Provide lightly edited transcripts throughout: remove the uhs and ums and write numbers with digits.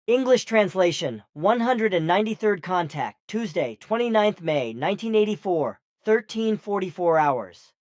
English translation, 193rd contact, Tuesday, 29th May, 1984, 13:44 hours.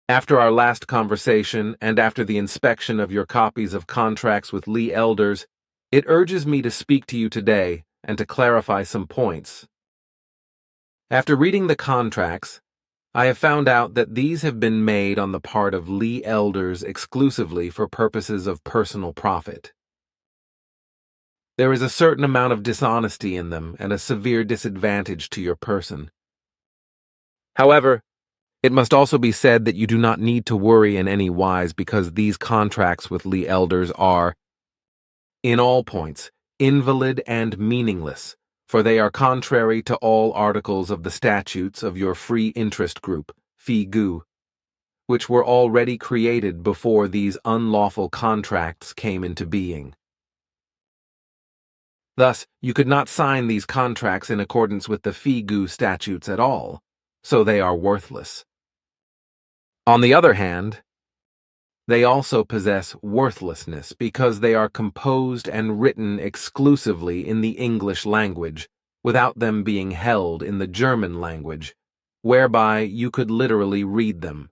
After our last conversation and after the inspection of your copies of contracts with Lee Elders, it urges me to speak to you today and to clarify some points. After reading the contracts, I have found out that these have been made on the part of Lee Elders exclusively for purposes of personal profit. There is a certain amount of dishonesty in them and a severe disadvantage to your person. However, it must also be said that you do not need to worry in any wise because these contracts with Lee Elders are, in all points, invalid and meaningless, for they are contrary to all articles of the statutes of your free interest group, FIGU, which were already created before these unlawful contracts came into being. Thus, you could not sign these contracts in accordance with the FIGU statutes at all, so they are worthless. On the other hand, they also possess worthlessness because they are composed and written exclusively in the English language, without them being held in the German language, whereby you could literally read them.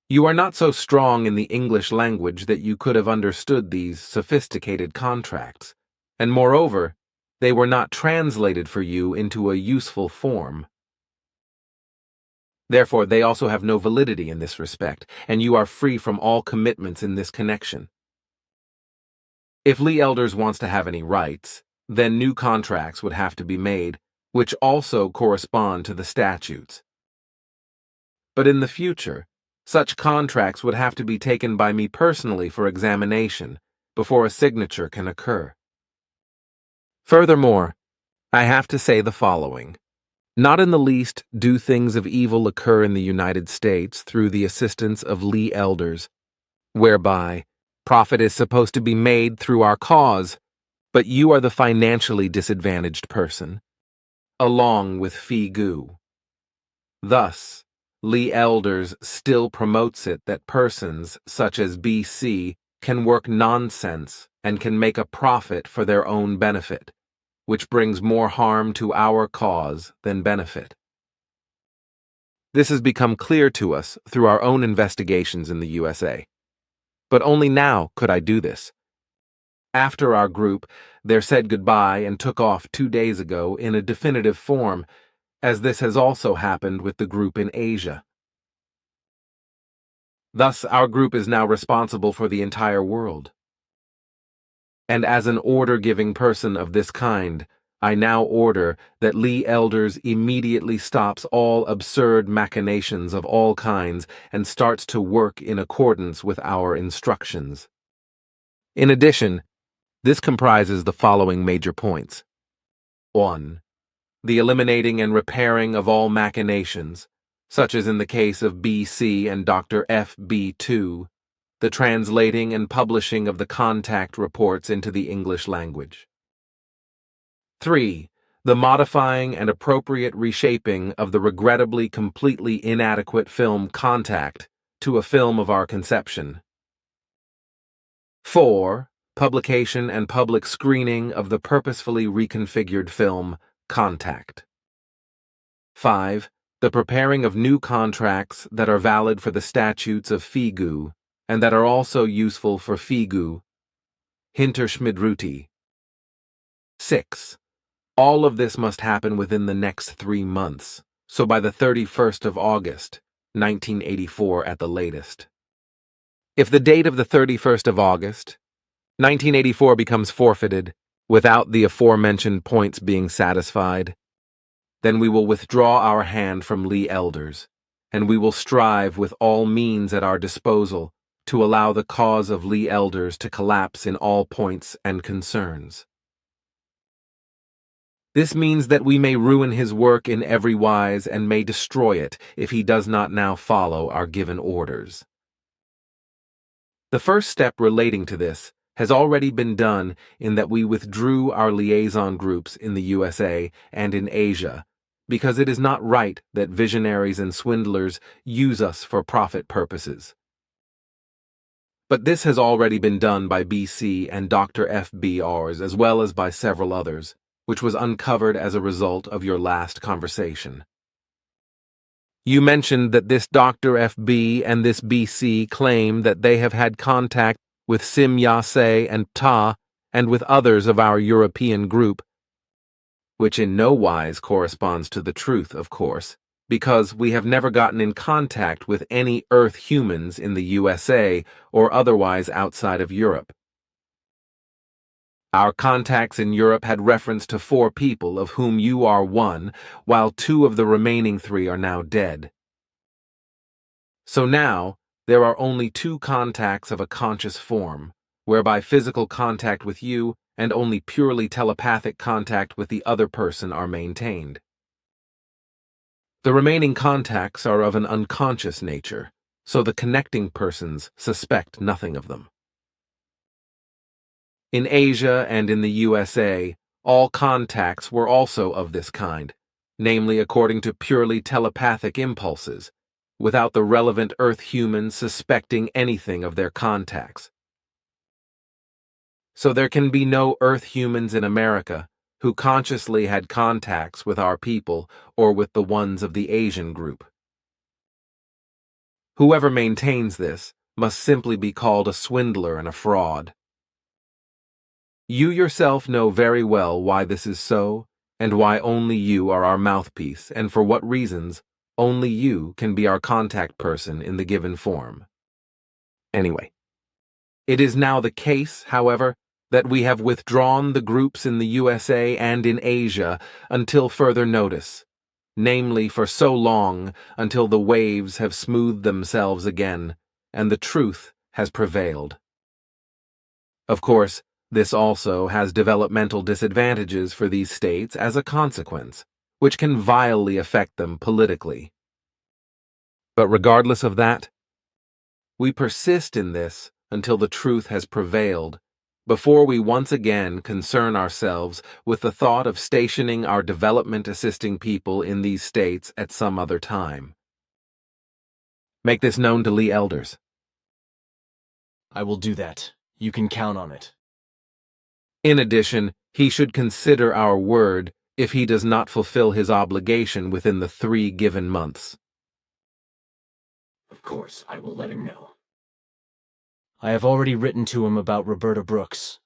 You are not so strong in the English language that you could have understood these sophisticated contracts, and moreover, they were not translated for you into a useful form. Therefore, they also have no validity in this respect, and you are free from all commitments in this connection. If Lee Elders wants to have any rights, then new contracts would have to be made, which also correspond to the statutes. But in the future, such contracts would have to be taken by me personally for examination before a signature can occur. Furthermore, I have to say the following. Not in the least do things of evil occur in the United States through the assistance of Lee Elders, whereby profit is supposed to be made through our cause, but you are the financially disadvantaged person, along with FIGU. Thus, Lee Elders still promotes it that persons such as BC can work nonsense and can make a profit for their own benefit, which brings more harm to our cause than benefit. This has become clear to us through our own investigations in the USA. But only now could I do this. After our group there said goodbye and took off 2 days ago in a definitive form, as this has also happened with the group in Asia. Thus, our group is now responsible for the entire world. And as an order-giving person of this kind, I now order that Lee Elders immediately stops all absurd machinations of all kinds and starts to work in accordance with our instructions. In addition, this comprises the following major points. 1. The eliminating and repairing of all machinations, such as in the case of BC and Dr. FB2, the translating and publishing of the contact reports into the English language. 3. The modifying and appropriate reshaping of the regrettably completely inadequate film Contact to a film of our conception. 4. Publication and public screening of the purposefully reconfigured film Contact. 5. The preparing of new contracts that are valid for the statutes of FIGU and that are also useful for FIGU, Hinterschmidruti. 6. All of this must happen within the next 3 months, so by the 31st of August, 1984 at the latest. If the date of the 31st of August, 1984 becomes forfeited without the aforementioned points being satisfied, then we will withdraw our hand from Lee Elders, and we will strive with all means at our disposal to allow the cause of Lee Elders to collapse in all points and concerns. This means that we may ruin his work in every wise and may destroy it if he does not now follow our given orders. The first step relating to this has already been done in that we withdrew our liaison groups in the USA and in Asia, because it is not right that visionaries and swindlers use us for profit purposes. But this has already been done by BC and Dr. FBRs, as well as by several others, which was uncovered as a result of your last conversation. You mentioned that this Dr. FB and this BC claim that they have had contact with Sim Yase and Ta and with others of our European group, which in no wise corresponds to the truth, of course, because we have never gotten in contact with any Earth humans in the USA or otherwise outside of Europe. Our contacts in Europe had reference to 4 people, of whom you are one, while 2 of the remaining 3 are now dead. So now, there are only 2 contacts of a conscious form, whereby physical contact with you and only purely telepathic contact with the other person are maintained. The remaining contacts are of an unconscious nature, so the connecting persons suspect nothing of them. In Asia and in the USA, all contacts were also of this kind, namely according to purely telepathic impulses, without the relevant Earth humans suspecting anything of their contacts. So there can be no Earth humans in America who consciously had contacts with our people or with the ones of the Asian group. Whoever maintains this must simply be called a swindler and a fraud. You yourself know very well why this is so, and why only you are our mouthpiece, and for what reasons only you can be our contact person in the given form. Anyway, it is now the case, however, that we have withdrawn the groups in the USA and in Asia until further notice, namely for so long until the waves have smoothed themselves again, and the truth has prevailed. Of course, this also has developmental disadvantages for these states as a consequence, which can vilely affect them politically. But regardless of that, we persist in this until the truth has prevailed, before we once again concern ourselves with the thought of stationing our development-assisting people in these states at some other time. Make this known to Lee Elders. I will do that. You can count on it. In addition, he should consider our word if he does not fulfill his obligation within the 3 given months. Of course, I will let him know. I have already written to him about Roberta Brooks.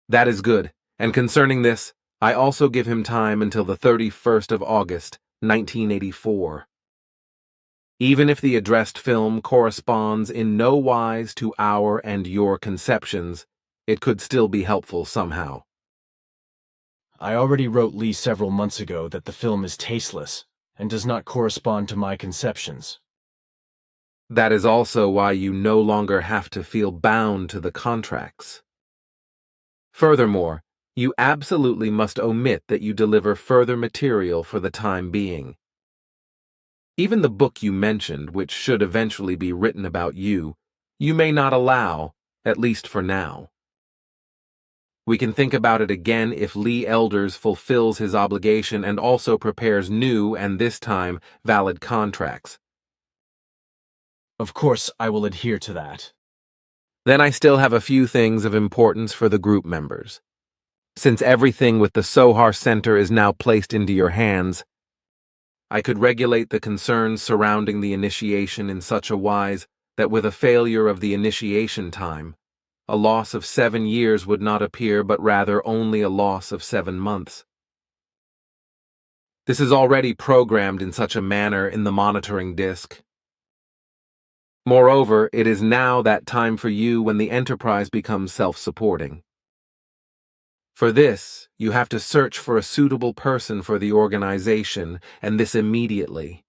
That is good, and concerning this, I also give him time until the 31st of August, 1984. Even if the addressed film corresponds in no wise to our and your conceptions, it could still be helpful somehow. I already wrote Lee several months ago that the film is tasteless and does not correspond to my conceptions. That is also why you no longer have to feel bound to the contracts. Furthermore, you absolutely must omit that you deliver further material for the time being. Even the book you mentioned, which should eventually be written about you, you may not allow, at least for now. We can think about it again if Lee Elders fulfills his obligation and also prepares new and this time valid contracts. Of course, I will adhere to that. Then I still have a few things of importance for the group members. Since everything with the Sohar Center is now placed into your hands, I could regulate the concerns surrounding the initiation in such a wise that with a failure of the initiation time, a loss of 7 years would not appear but rather only a loss of 7 months. This is already programmed in such a manner in the monitoring disk. Moreover, it is now that time for you when the enterprise becomes self-supporting. For this, you have to search for a suitable person for the organization, and this immediately.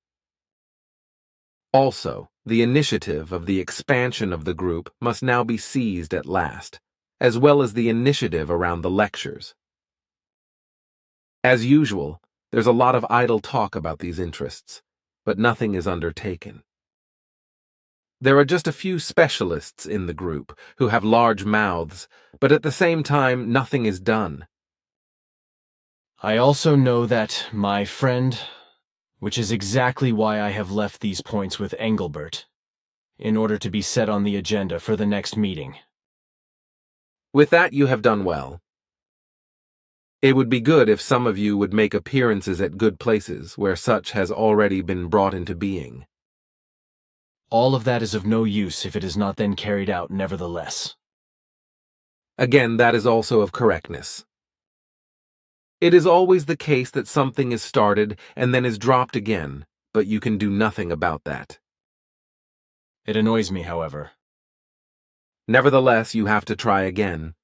Also, the initiative of the expansion of the group must now be seized at last, as well as the initiative around the lectures. As usual, there's a lot of idle talk about these interests, but nothing is undertaken. There are just a few specialists in the group who have large mouths, but at the same time, nothing is done. I also know that, my friend, which is exactly why I have left these points with Engelbert, in order to be set on the agenda for the next meeting. With that, you have done well. It would be good if some of you would make appearances at good places where such has already been brought into being. All of that is of no use if it is not then carried out nevertheless. Again, that is also of correctness. It is always the case that something is started and then is dropped again, but you can do nothing about that. It annoys me, however. Nevertheless, you have to try again.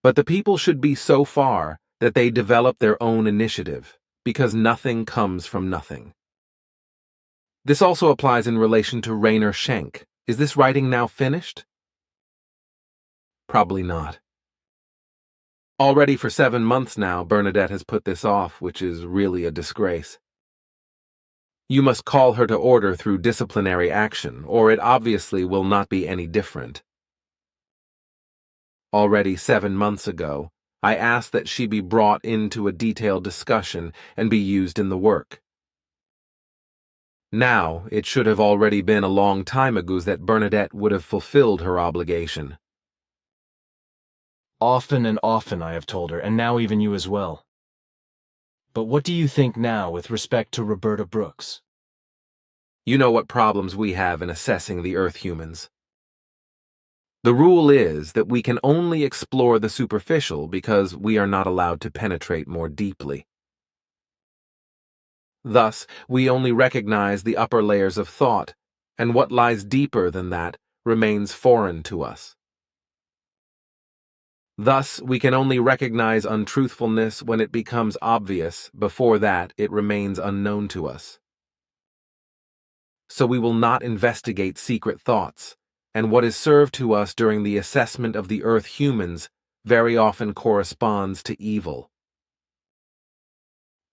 But the people should be so far that they develop their own initiative, because nothing comes from nothing. This also applies in relation to Rainer Schenk. Is this writing now finished? Probably not. Already for 7 months now, Bernadette has put this off, which is really a disgrace. You must call her to order through disciplinary action, or it obviously will not be any different. Already 7 months ago, I asked that she be brought into a detailed discussion and be used in the work. Now, it should have already been a long time ago that Bernadette would have fulfilled her obligation. Often and often I have told her, and now even you as well. But what do you think now with respect to Roberta Brooks? You know what problems we have in assessing the Earth humans. The rule is that we can only explore the superficial because we are not allowed to penetrate more deeply. Thus, we only recognize the upper layers of thought, and what lies deeper than that remains foreign to us. Thus, we can only recognize untruthfulness when it becomes obvious. Before that, it remains unknown to us. So we will not investigate secret thoughts, and what is served to us during the assessment of the Earth humans very often corresponds to evil.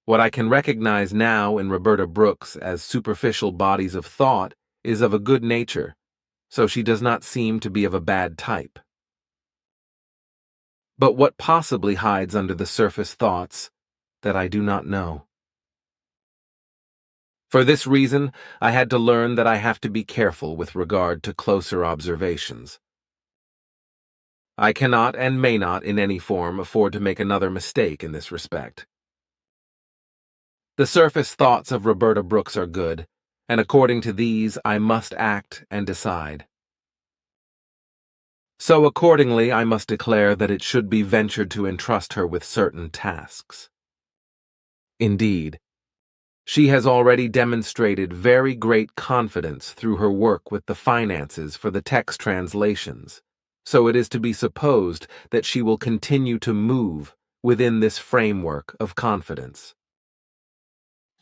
What I can recognize now in Roberta Brooks as superficial bodies of thought is of a good nature, so she does not seem to be of a bad type. But what possibly hides under the surface thoughts that I do not know. For this reason, I had to learn that I have to be careful with regard to closer observations. I cannot and may not in any form afford to make another mistake in this respect. The surface thoughts of Roberta Brooks are good, and according to these I must act and decide. So accordingly, I must declare that it should be ventured to entrust her with certain tasks. Indeed, she has already demonstrated very great confidence through her work with the finances for the text translations, so it is to be supposed that she will continue to move within this framework of confidence.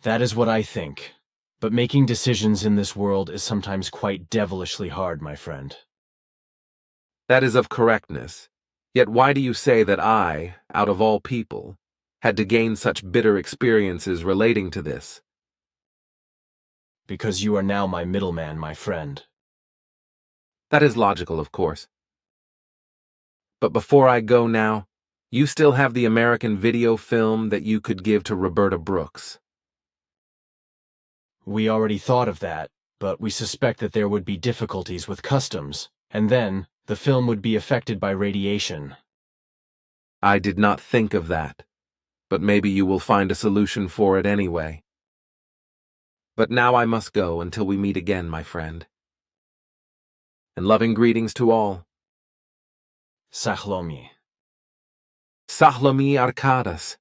That is what I think, but making decisions in this world is sometimes quite devilishly hard, my friend. That is of correctness. Yet why do you say that I, out of all people, had to gain such bitter experiences relating to this? Because you are now my middleman, my friend. That is logical, of course. But before I go now, you still have the American video film that you could give to Roberta Brooks. We already thought of that, but we suspect that there would be difficulties with customs, and then the film would be affected by radiation. I did not think of that, but maybe you will find a solution for it anyway. But now I must go until we meet again, my friend. And loving greetings to all. Sachlomi. Sachlomi Arkadas.